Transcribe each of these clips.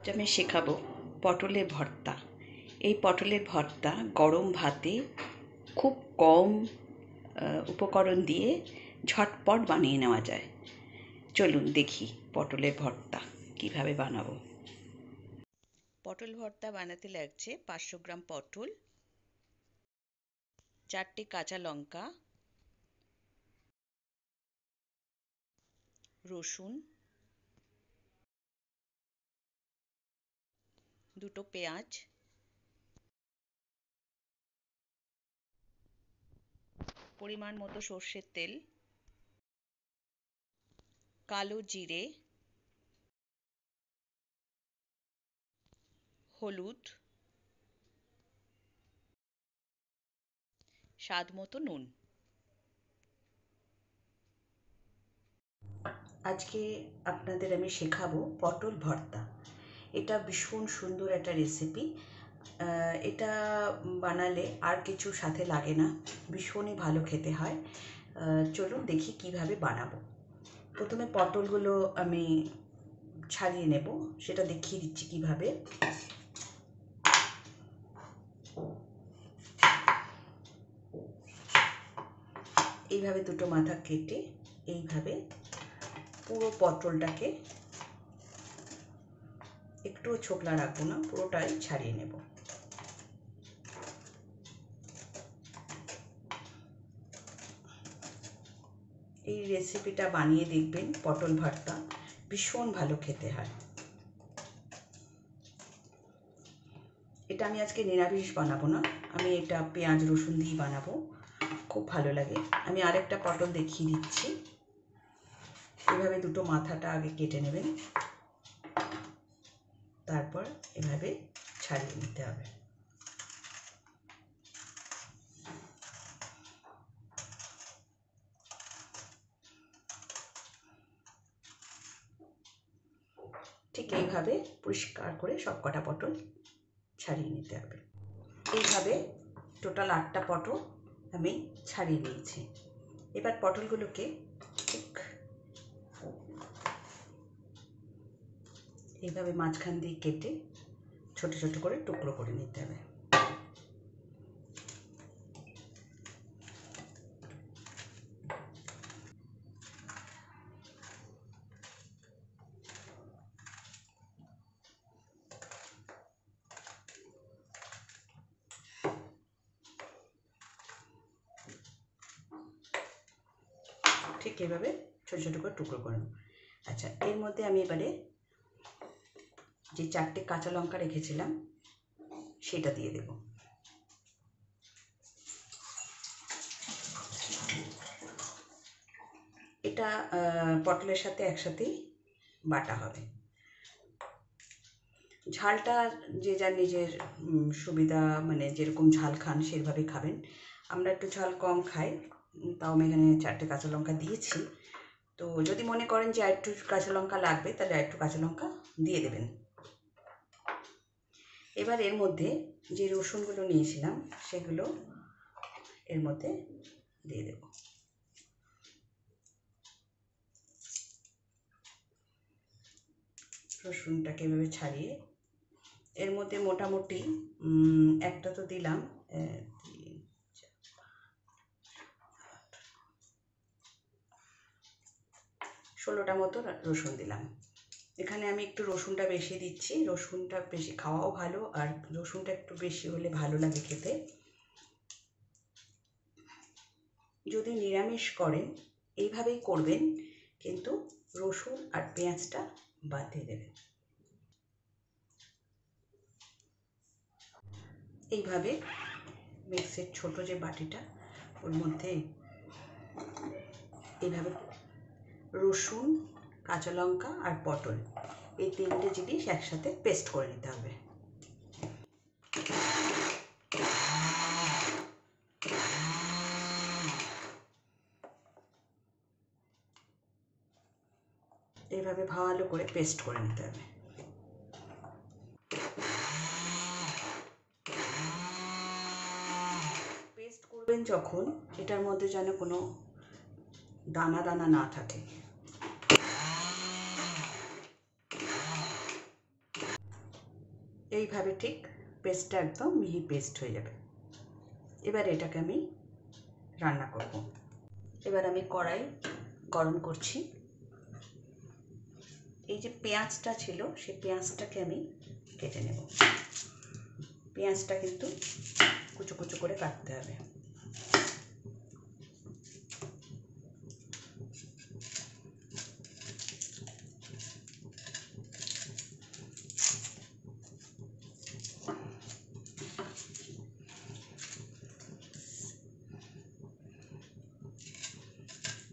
আমি শেখাবো পটলের ভর্তা। এই পটলের ভর্তা গরম ভাতে খুব কম উপকরণ দিয়ে ঝটপট বানিয়ে নেওয়া যায়। চলুন দেখি পটলের ভর্তা কিভাবে বানাবো। পটল ভর্তা বানাতে লাগছে 500 গ্রাম পটল, 4টে কাঁচা লঙ্কা, রসুন, 2টো পেঁয়াজ, পরিমাণ মতো সর্ষের তেল, কালো জিরে, হলুদ, স্বাদ মতো নুন। আজকে আপনাদের আমি শেখাবো পটল ভর্তা। এটা ভীষণ সুন্দর একটা রেসিপি। এটা বানালে আর কিছু সাথে লাগে না, ভীষণই ভালো খেতে হয়। চলুন দেখি কিভাবে বানাবো। প্রথমে পটলগুলো আমি ছাড়িয়ে নেব, সেটা দেখিয়ে দিচ্ছি কিভাবে। এইভাবে দুটো মাথা কেটে এইভাবে পুরো পটলটাকে একটু ছোকলা রাখবো না, পুরোটাই ছাড়িয়ে নেব। এই রেসিপিটা বানিয়ে দেখবেন, পটল ভর্তা ভীষণ ভালো খেতে হয়। এটা আমি আজকে নিরামিষ বানাবো না, আমি এটা পেঁয়াজ রসুন দিয়ে বানাবো, খুব ভালো লাগে। আমি আরেকটা পটল দেখিয়ে দিচ্ছি। এভাবে দুটো মাথাটা আগে কেটে নেবেন, তারপর এভাবে ছাড়িয়ে নিতে হবে। ঠিক এইভাবে পরিষ্কার করে সব কটা পটল ছাড়িয়ে নিতে হবে। এইভাবে টোটাল 8টা পটল আমি ছাড়িয়ে নিয়েছি। এবার পটলগুলোকে ঠিক এইভাবে মাঝখান দিয়ে কেটে ছোট ছোট করে টুকরো করে নিতে হবে। ঠিক এভাবে ছোট ছোট করে টুকরো করে নেব। আচ্ছা, এর মধ্যে আমি এবারে যে 4টে কাঁচা লঙ্কা রেখেছিলাম সেটা দিয়ে দেব। এটা পটলের সাথে একসাথেই বাটা হবে। ঝালটা যে যার নিজের সুবিধা, মানে যেরকম ঝাল খান সেভাবে খাবেন। আমরা একটু ঝাল কম খাই, তাও আমি এখানে 4টে কাঁচা লঙ্কা দিয়েছি। তো যদি মনে করেন যে আরেকটু কাঁচা লঙ্কা লাগবে, তাহলে আরেকটু কাঁচা লঙ্কা দিয়ে দেবেন। এবার এর মধ্যে যে রসুনগুলো নিয়েছিলাম সেগুলো এর মধ্যে দিয়ে দেব। রসুনটাকে এভাবে ছাড়িয়ে এর মধ্যে মোটামুটি একটা তো দিলাম, 16টা মতো রসুন দিলাম। এখানে আমি একটু রসুনটা বেশি দিচ্ছি, রসুনটা বেশি খাওয়াও ভালো, আর রসুনটা একটু বেশি হলে ভালো লাগে খেতে। যদি নিরামিষ করেন এইভাবেই করবেন, কিন্তু রসুন আর পেঁয়াজটা বাদ দিয়ে দেবেন। এইভাবে মিক্সির ছোট যে বাটিটা, ওর মধ্যে এইভাবে রসুন, কাঁচা লঙ্কা আর পটল, এই 3টে জিনিস একসাথে পেস্ট করে নিতে হবে। এইভাবে ভালো করে পেস্ট করে নিতে হবে। পেস্ট করবেন যখন, এটার মধ্যে যেন কোনো দানা দানা না থাকে। এইভাবে ঠিক পেস্টটা একদম মিহি পেস্ট হয়ে যাবে। এবার এটাকে আমি রান্না করব। এবার আমি কড়াই গরম করছি। এই যে পেঁয়াজটা ছিল সেই পেঁয়াজটাকে আমি কেটে নেব। পেঁয়াজটা কিন্তু কুচো কুচো করে কাটতে হবে।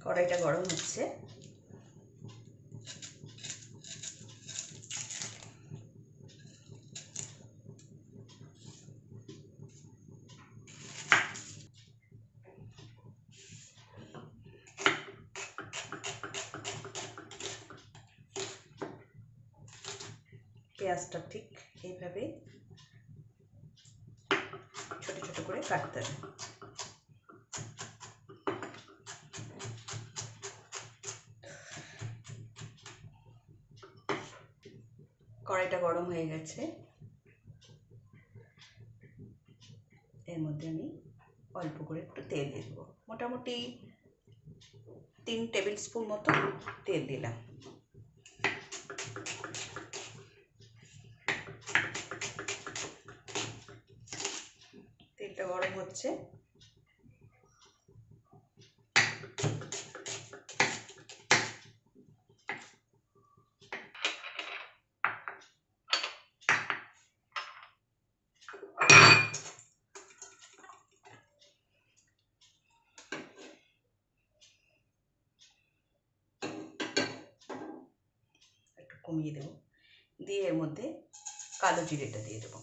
কড়াইটা গরম হচ্ছে। পেঁয়াজটা ঠিক এইভাবে ছোট ছোট করে কাটতে হবে। কড়াইটা গরম হয়ে গেছে। এর মধ্যে আমি অল্প করে একটু তেল দিয়ে দেবো। মোটামুটি 3 টেবিল স্পুন মতো তেল দিলাম। তেলটা গরম হচ্ছে। একটু কমিয়ে দেবো, দিয়ে এর মধ্যে কালো জিরেটা দিয়ে দেবো।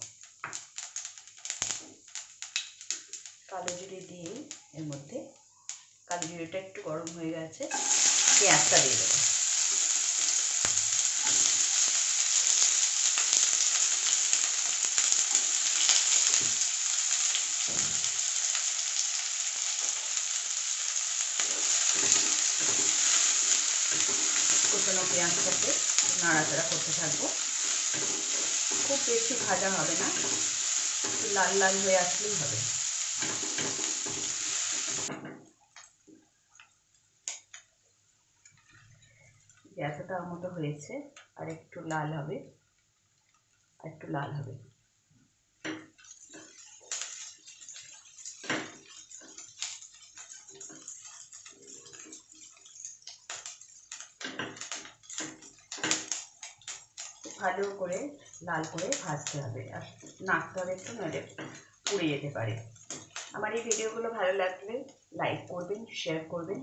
কালো জিরে দিয়ে এর মধ্যে কালো জিরেটা একটু গরম হয়ে গেছে, পেঁয়াজটা দিয়ে দেবো। কুচনো পেঁয়াজটাকে নাড়াচাড়া করতে থাকবো। খুব বেশি ভাজা হবে না, একটু লাল লাল হয়ে আসলেই হবে। এতটা মতো হয়েছে, আর একটু লাল হবে, আর একটু লাল হবে। ভালো করে লাল করে ভাজতে হবে, আর নাড়তে হবে একটু, নইলে পুড়ে যেতে পারে। আমার এই ভিডিওগুলো ভালো লাগলে লাইক করবেন, শেয়ার করবেন।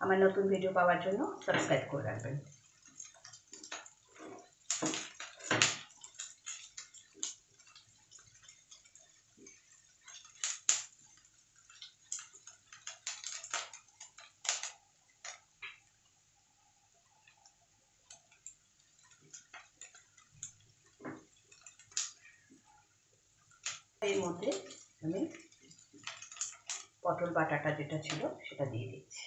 আমার নতুন ভিডিও পাওয়ার জন্য সাবস্ক্রাইব করে রাখবেন। এর মধ্যে আমি পটল বাটাটা যেটা ছিল সেটা দিয়ে দিচ্ছি।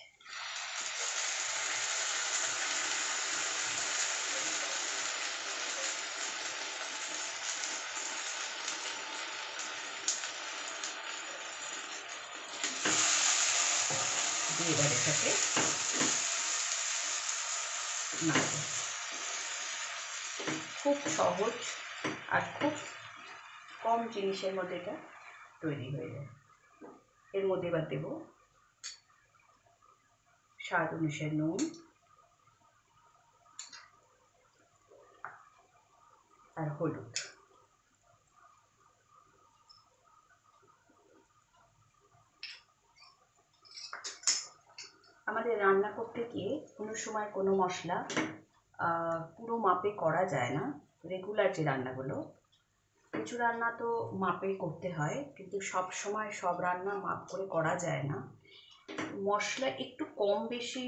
দিয়ে এবার এটাকে নাড়ব। খুব সহজ আর খুব কম জিনিসের মধ্যে এটা তৈরি হয়ে যায়। এর মধ্যে এবার দেব স্বাদ অনুসারে নুন আর হলুদ। আমাদের রান্না করতে গিয়ে কোনো সময় কোনো মশলা পুরো মাপে করা যায় না। রেগুলার যে রান্নাগুলো, কিছু রান্না তো মাপে করতে হয়, কিন্তু সব সময় সব রান্না মাপ করে করা যায় না। মশলা একটু কম বেশি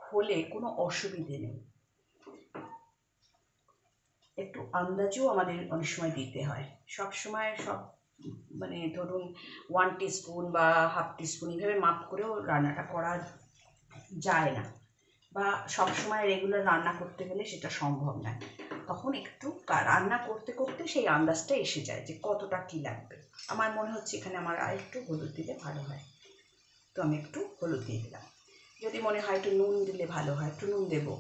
হলে কোনো অসুবিধে নেই, একটু আন্দাজও আমাদের অনেক সময় দিতে হয়। সব সময় সব মানে ধরুন 1 টিস্পুন বা হাফ টিস্পুন এইভাবে মাপ করেও রান্নাটা করা যায় না, বা সব সময় রেগুলার রান্না করতে গেলে সেটা সম্ভব নয়। তখন একটু রান্না করতে করতে সেই আন্দাজটা এসে যায় যে কতটা কী লাগবে। আমার মনে হচ্ছে এখানে আমার আর একটু হলুদ দিলে ভালো হয়, তো আমি একটু হলুদ দিয়ে দিলাম। যদি মনে হয় একটু নুন দিলে ভালো হয়, একটু নুন দেবো।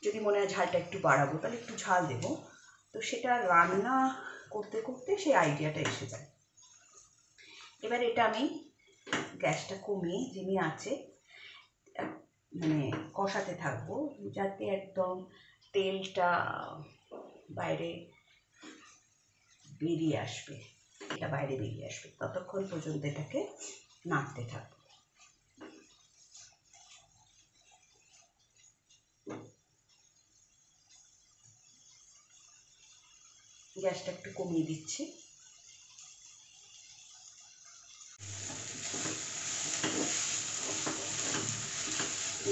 যদি মনে হয় ঝালটা একটু বাড়াবো, তাহলে একটু ঝাল দেবো। তো সেটা রান্না করতে করতে সেই আইডিয়াটা এসে যায়। এবার এটা আমি গ্যাসটা কমিয়ে ধিমি আঁচে মানে কষাতে থাকবো, যাতে একদম তেলটা বাইরে বেরিয়ে আসবে, এটা বাইরে বেরিয়ে আসবে, ততক্ষণ পর্যন্ত এটাকে নাড়তে থাকবো। গ্যাসটা একটু কমিয়ে দিচ্ছি।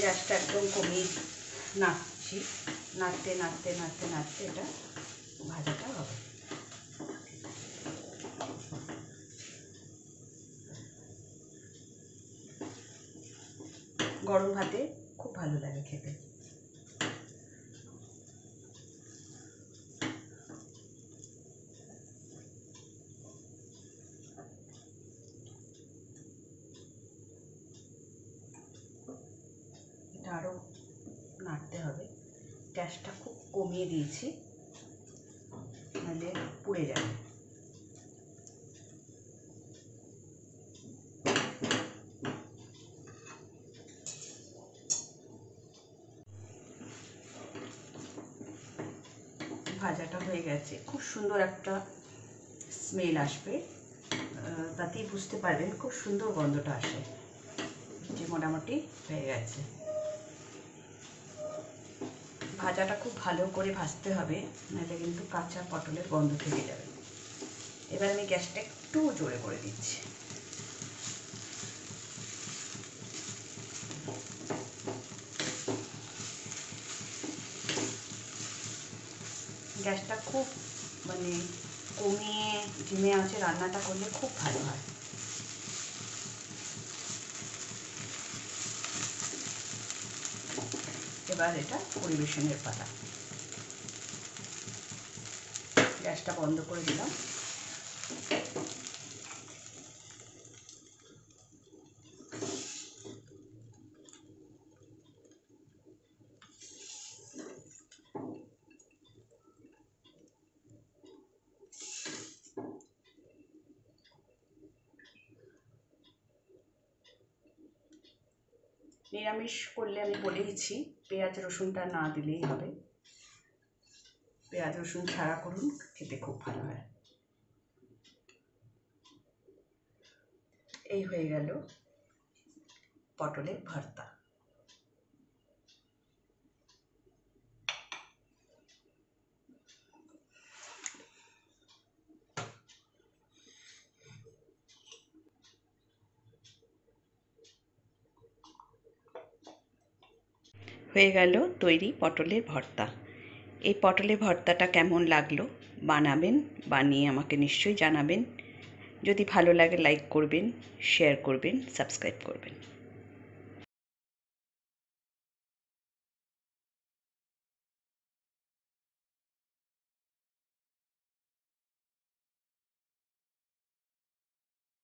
গ্যাসটা একদম কমিয়ে নাড়ছি, নাড়তে নাড়তে নাড়তে নাড়তে এটা ভাজাটা হবে। গরম ভাতে খুব ভালো লাগে খেতে। এটা আরও নাড়তে হবে। গ্যাসটা খুব কমিয়ে দিয়েছি, নাহলে পুড়ে যাবে। ভাজাটা হয়ে গেছে, খুব সুন্দর একটা স্মেল আসবে, তাতেই বুঝতে পারবেন খুব সুন্দর গন্ধটা আসে যে মোটামুটি হয়ে গেছে। ভাজাটা খুব ভালো করে ভাজতে হবে, নাহলে কিন্তু কাঁচা পটলের গন্ধ থেকে যাবে। এবার আমি গ্যাসটা একটু জোরে করে দিচ্ছি। গ্যাসটা খুব মানে কমিয়ে ধিমে আঁচে রান্নাটা করলে খুব ভালো হয়। এবার এটা পরিবেশনের পালা। গ্যাসটা বন্ধ করে দিলাম। নিরামিষ করলে আমি বলেইছি পেঁয়াজ রসুনটা না দিলেই হবে, পেঁয়াজ রসুন ছাড়া করুন, খেতে খুব ভালো হয়। এই হয়ে গেল পটলের ভর্তা। হয়ে গেল তৈরি পটলের ভর্তা। এই পটলের ভর্তাটা কেমন লাগলো বানাবেন, বানিয়ে আমাকে নিশ্চয়ই জানাবেন। যদি ভালো লাগে লাইক করবেন, শেয়ার করবেন, সাবস্ক্রাইব করবেন।